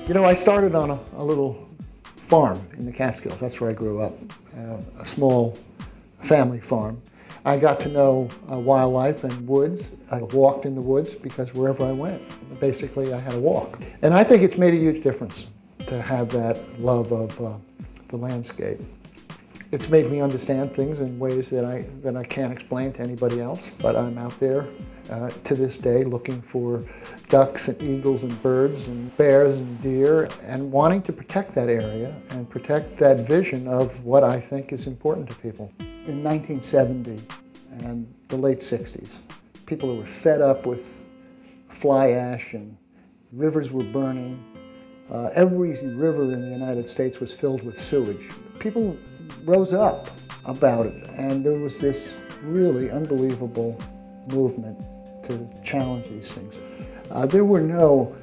You know, I started on a little farm in the Catskills. That's where I grew up, a small family farm. I got to know wildlife and woods. I walked in the woods because wherever I went, basically I had to walk. And I think it's made a huge difference to have that love of the landscape. It's made me understand things in ways that I can't explain to anybody else, but I'm out there to this day looking for ducks and eagles and birds and bears and deer and wanting to protect that area and protect that vision of what I think is important to people. In 1970 and the late 60s, people who were fed up with fly ash and rivers were burning. Every river in the United States was filled with sewage. People rose up about it, and there was this really unbelievable movement to challenge these things. There were no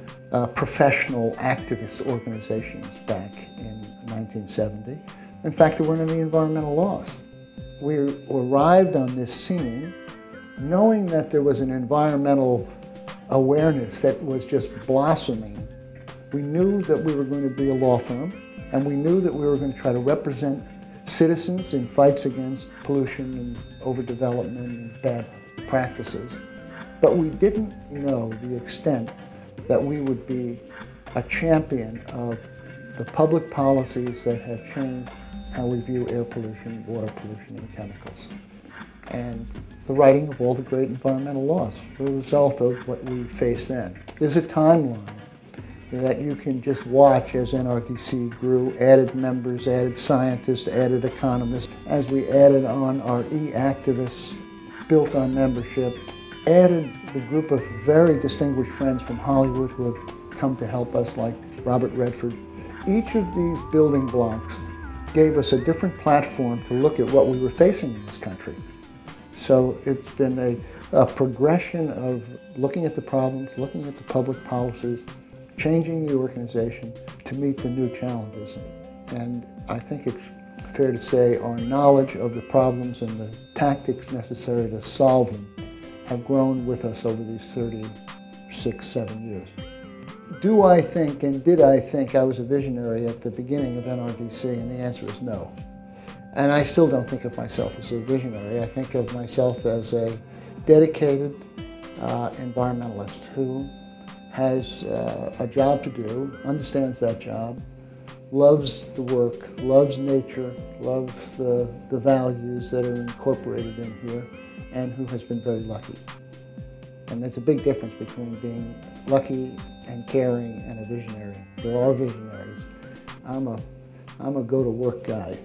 professional activist organizations back in 1970. In fact, there weren't any environmental laws. We arrived on this scene knowing that there was an environmental awareness that was just blossoming. We knew that we were going to be a law firm, and we knew that we were going to try to represent citizens in fights against pollution and overdevelopment and bad practices. But we didn't know the extent that we would be a champion of the public policies that have changed how we view air pollution, water pollution, and chemicals. And the writing of all the great environmental laws were a result of what we faced then. There's a timeline that you can just watch as NRDC grew, added members, added scientists, added economists. As we added on our e-activists, built our membership, added the group of very distinguished friends from Hollywood who have come to help us, like Robert Redford. Each of these building blocks gave us a different platform to look at what we were facing in this country. So it's been a progression of looking at the problems, looking at the public policies, changing the organization to meet the new challenges. And I think it's fair to say our knowledge of the problems and the tactics necessary to solve them have grown with us over these 36, 7 years. Do I think, and did I think I was a visionary at the beginning of NRDC? And the answer is no. And I still don't think of myself as a visionary. I think of myself as a dedicated environmentalist who has a job to do, understands that job, loves the work, loves nature, loves the values that are incorporated in here, and who has been very lucky. And there's a big difference between being lucky and caring and a visionary. There are visionaries. I'm a go-to-work guy.